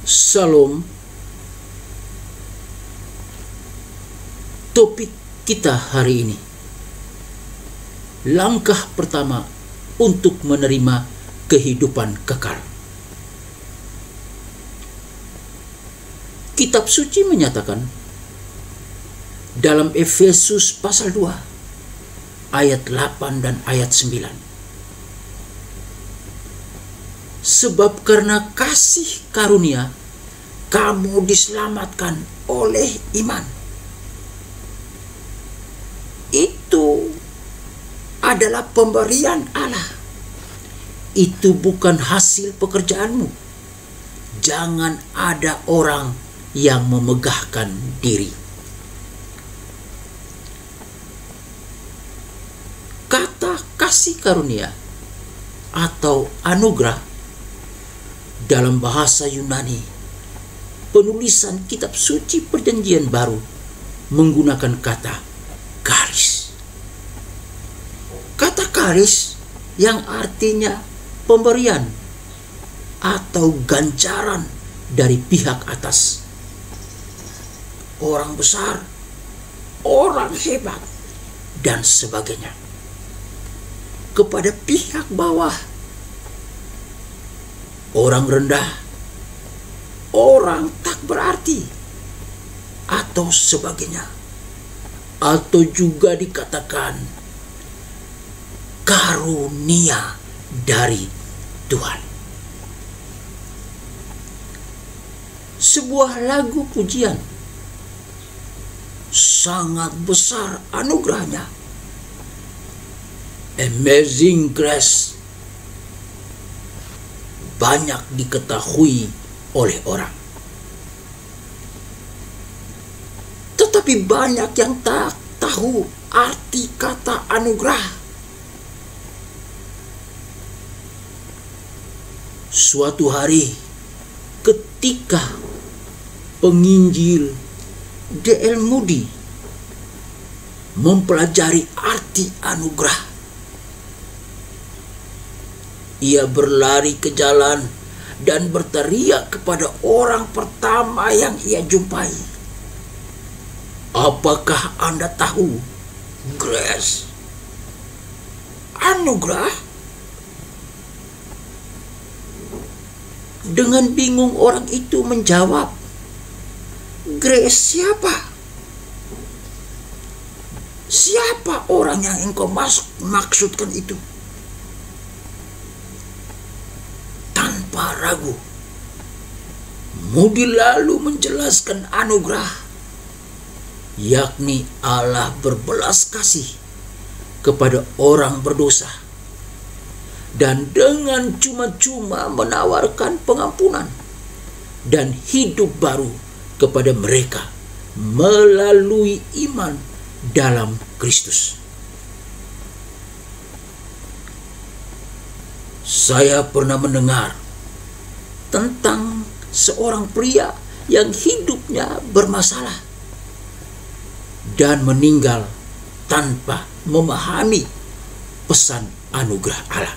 Salam. Topik kita hari ini, langkah pertama untuk menerima kehidupan kekal. Kitab suci menyatakan dalam Efesus pasal 2 ayat 8 dan ayat 9. Sebab karena kasih karunia kamu diselamatkan oleh iman. Itu adalah pemberian Allah. Itu bukan hasil pekerjaanmu. Jangan ada orang yang memegahkan diri. Kata kasih karunia atau anugerah dalam bahasa Yunani, penulisan kitab suci Perjanjian Baru menggunakan kata charis. Kata charis yang artinya pemberian atau ganjaran dari pihak atas. Orang besar, orang hebat, dan sebagainya. Kepada pihak bawah, orang rendah, orang tak berarti, atau sebagainya. Atau juga dikatakan karunia dari Tuhan. Sebuah lagu pujian, sangat besar anugerahnya. Amazing Grace banyak diketahui oleh orang. Tetapi banyak yang tak tahu arti kata anugerah. Suatu hari ketika penginjil D.L. Moody mempelajari arti anugerah, ia berlari ke jalan dan berteriak kepada orang pertama yang ia jumpai. Apakah Anda tahu grace? Anugerah? Dengan bingung orang itu menjawab, grace siapa? Siapa orang yang engkau maksudkan itu? Tanpa ragu, Moody lalu menjelaskan anugerah, yakni Allah berbelas kasih kepada orang berdosa dan dengan cuma-cuma menawarkan pengampunan dan hidup baru kepada mereka melalui iman dalam Kristus. Saya pernah mendengar tentang seorang pria yang hidupnya bermasalah dan meninggal tanpa memahami pesan anugerah Allah.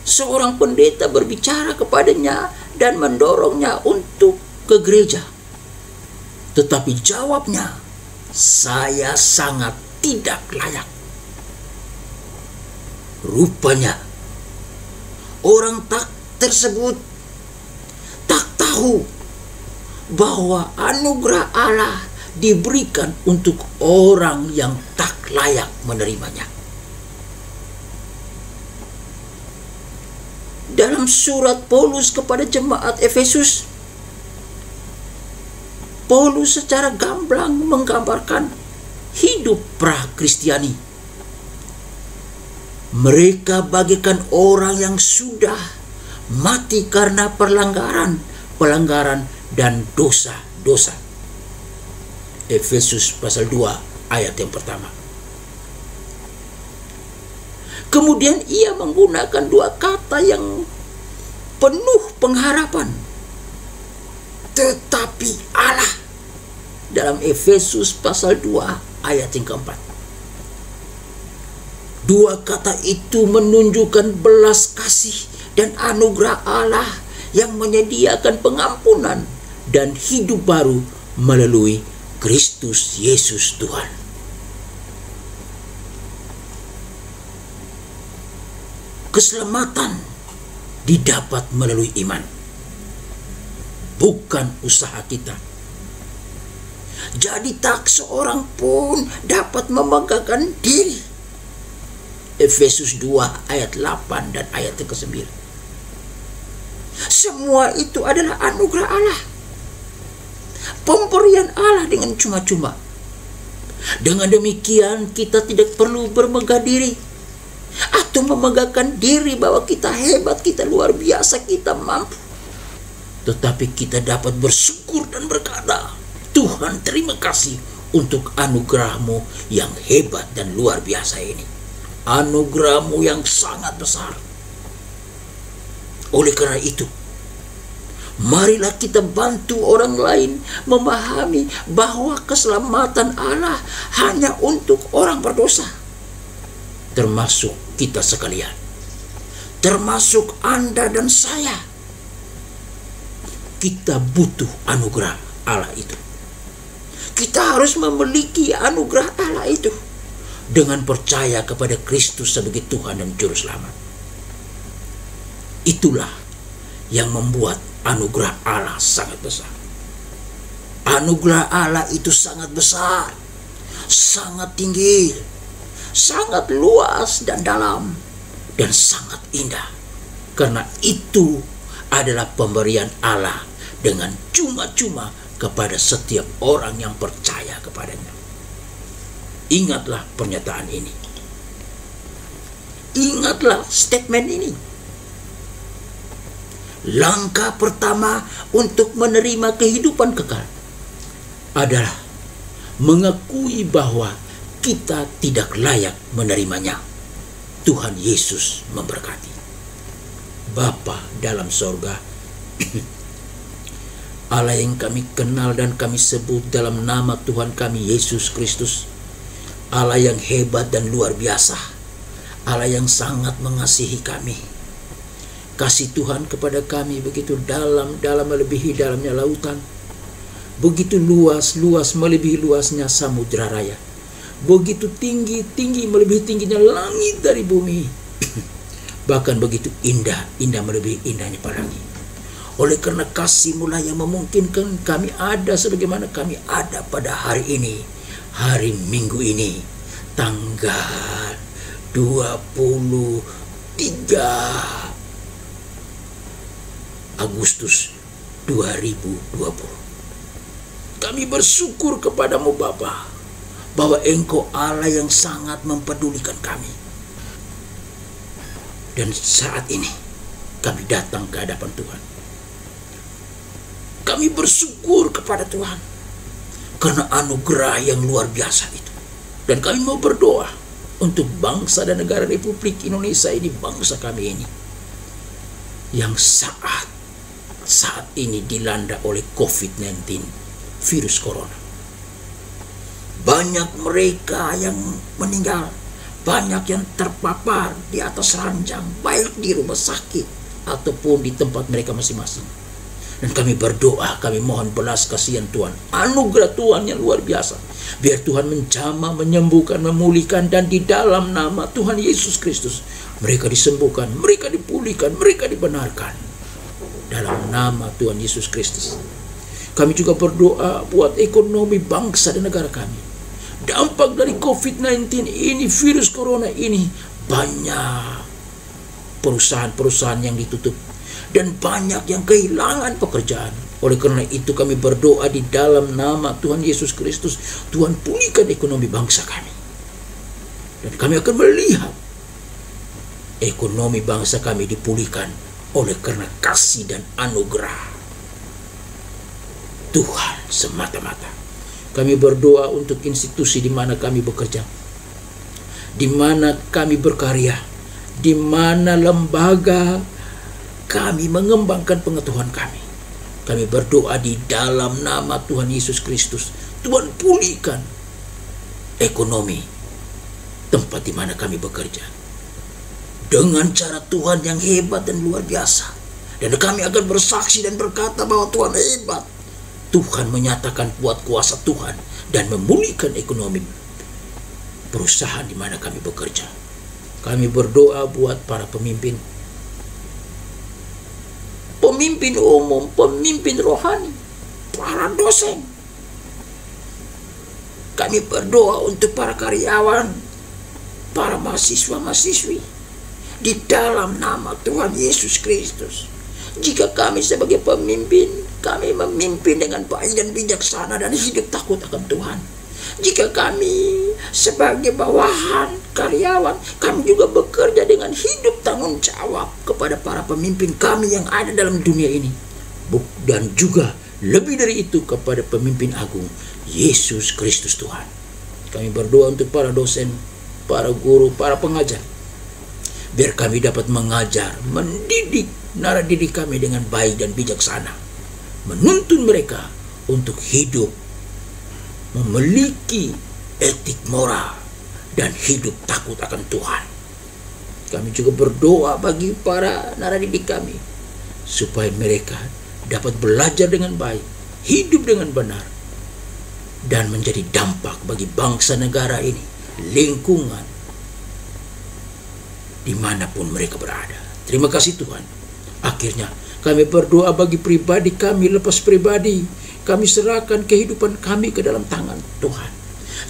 Seorang pendeta berbicara kepadanya dan mendorongnya untuk ke gereja. Tetapi jawabnya, saya sangat tidak layak. Rupanya orang tersebut tak tahu bahwa anugerah Allah diberikan untuk orang yang tak layak menerimanya. Dalam surat Paulus kepada jemaat Efesus, Paulus secara gamblang menggambarkan hidup pra-Kristiani. Mereka bagaikan orang yang sudah mati karena pelanggaran dan dosa-dosa. Efesus pasal 2 ayat yang pertama. Kemudian ia menggunakan dua kata yang penuh pengharapan. Tetapi Allah dalam Efesus pasal 2 ayat yang keempat. Dua kata itu menunjukkan belas kasih dan anugerah Allah yang menyediakan pengampunan dan hidup baru melalui Kristus Yesus Tuhan. Keselamatan didapat melalui iman, bukan usaha kita. Jadi tak seorang pun dapat memegahkan diri. Efesus 2 ayat 8 dan ayat ke-9. Semua itu adalah anugerah Allah, pemberian Allah dengan cuma-cuma. Dengan demikian kita tidak perlu bermegah diri atau memegahkan diri bahwa kita hebat, kita luar biasa, kita mampu. Tetapi kita dapat bersyukur dan berkata, Tuhan, terima kasih untuk anugerah-Mu yang hebat dan luar biasa ini. Anugerah-Mu yang sangat besar. Oleh karena itu, marilah kita bantu orang lain memahami bahwa keselamatan Allah hanya untuk orang berdosa, termasuk kita sekalian, termasuk Anda dan saya. Kita butuh anugerah Allah itu. Kita harus memiliki anugerah Allah itu dengan percaya kepada Kristus sebagai Tuhan dan Juru Selamat. Itulah yang membuat anugerah Allah sangat besar. Anugerah Allah itu sangat besar, sangat tinggi, sangat luas dan dalam, dan sangat indah. Karena itu adalah pemberian Allah dengan cuma-cuma kepada setiap orang yang percaya kepadanya. Ingatlah pernyataan ini. Ingatlah statement ini. Langkah pertama untuk menerima kehidupan kekal adalah mengakui bahwa kita tidak layak menerimanya. Tuhan Yesus memberkati. Bapa dalam sorga, Allah yang kami kenal dan kami sebut dalam nama Tuhan kami Yesus Kristus, Allah yang hebat dan luar biasa, Allah yang sangat mengasihi kami. Kasih Tuhan kepada kami begitu dalam melebihi dalamnya lautan, begitu luas melebihi luasnya samudra raya, begitu tinggi melebihi tingginya langit dari bumi, bahkan begitu indah melebihi indahnya pelangi. Oleh karena kasih-Mu lah yang memungkinkan kami ada sebagaimana kami ada pada hari ini, hari Minggu ini, tanggal 23 Agustus 2020. Kami bersyukur kepada-Mu Bapa, bahwa Engkau Allah yang sangat mempedulikan kami. Dan saat ini kami datang ke hadapan Tuhan. Kami bersyukur kepada Tuhan karena anugerah yang luar biasa itu. Dan kami mau berdoa untuk bangsa dan negara Republik Indonesia ini, bangsa kami ini, yang saat ini dilanda oleh COVID-19, virus corona. Banyak mereka yang meninggal, banyak yang terpapar di atas ranjang, baik di rumah sakit ataupun di tempat mereka masing-masing. Dan kami berdoa, kami mohon belas kasihan Tuhan, anugerah Tuhan yang luar biasa. Biar Tuhan menjamah, menyembuhkan, memulihkan, dan di dalam nama Tuhan Yesus Kristus mereka disembuhkan, mereka dipulihkan, mereka dibenarkan. Dalam nama Tuhan Yesus Kristus. Kami juga berdoa buat ekonomi bangsa dan negara kami. Dampak dari COVID-19 ini, virus corona ini, banyak perusahaan-perusahaan yang ditutup dan banyak yang kehilangan pekerjaan. Oleh karena itu kami berdoa di dalam nama Tuhan Yesus Kristus, Tuhan pulihkan ekonomi bangsa kami. Dan kami akan melihat ekonomi bangsa kami dipulihkan oleh karena kasih dan anugerah Tuhan semata-mata. Kami berdoa untuk institusi di mana kami bekerja, di mana kami berkarya, di mana lembaga kami mengembangkan pengetahuan kami. Kami berdoa di dalam nama Tuhan Yesus Kristus, Tuhan pulihkan ekonomi tempat di mana kami bekerja dengan cara Tuhan yang hebat dan luar biasa. Dan kami akan bersaksi dan berkata bahwa Tuhan hebat. Tuhan menyatakan kuat kuasa Tuhan dan memulihkan ekonomi perusahaan di mana kami bekerja. Kami berdoa buat para pemimpin, pemimpin umum, pemimpin rohani, para dosen. Kami berdoa untuk para karyawan, para mahasiswa-mahasiswi, di dalam nama Tuhan Yesus Kristus. Jika kami sebagai pemimpin, kami memimpin dengan baik dan bijaksana dan hidup takut akan Tuhan. Jika kami sebagai bawahan, karyawan, kami juga bekerja dengan hidup tanggung jawab kepada para pemimpin kami yang ada dalam dunia ini. Dan juga lebih dari itu kepada pemimpin agung, Yesus Kristus Tuhan. Kami berdoa untuk para dosen, para guru, para pengajar, biar kami dapat mengajar, mendidik naradidik kami dengan baik dan bijaksana, menuntun mereka untuk hidup memiliki etik moral dan hidup takut akan Tuhan. Kami juga berdoa bagi para naradidik kami supaya mereka dapat belajar dengan baik, hidup dengan benar, dan menjadi dampak bagi bangsa negara ini, lingkungan, dimanapun mereka berada. Terima kasih Tuhan. Akhirnya kami berdoa bagi pribadi kami, lepas pribadi, kami serahkan kehidupan kami ke dalam tangan Tuhan.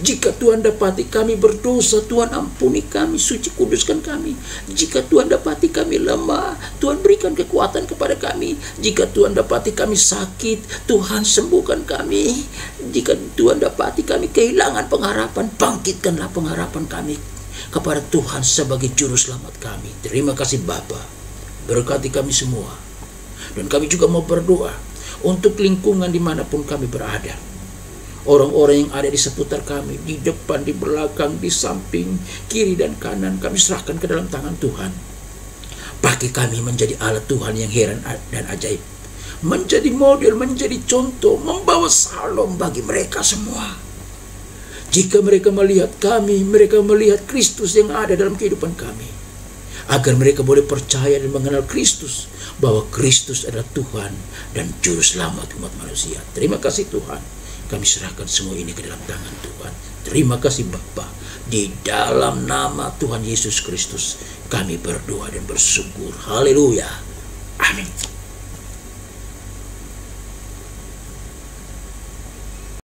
Jika Tuhan dapati kami berdosa, Tuhan ampuni kami, suci kuduskan kami. Jika Tuhan dapati kami lemah, Tuhan berikan kekuatan kepada kami. Jika Tuhan dapati kami sakit, Tuhan sembuhkan kami. Jika Tuhan dapati kami kehilangan pengharapan, bangkitkanlah pengharapan kami kepada Tuhan sebagai juru selamat kami. Terima kasih Bapa, berkati kami semua. Dan kami juga mau berdoa untuk lingkungan dimanapun kami berada. Orang-orang yang ada di seputar kami, di depan, di belakang, di samping, kiri dan kanan, kami serahkan ke dalam tangan Tuhan. Pakai kami menjadi alat Tuhan yang heran dan ajaib, menjadi model, menjadi contoh, membawa salam bagi mereka semua. Jika mereka melihat kami, mereka melihat Kristus yang ada dalam kehidupan kami, agar mereka boleh percaya dan mengenal Kristus, bahwa Kristus adalah Tuhan dan Juru Selamat umat manusia. Terima kasih Tuhan. Kami serahkan semua ini ke dalam tangan Tuhan. Terima kasih Bapa. Di dalam nama Tuhan Yesus Kristus kami berdoa dan bersyukur. Haleluya. Amin.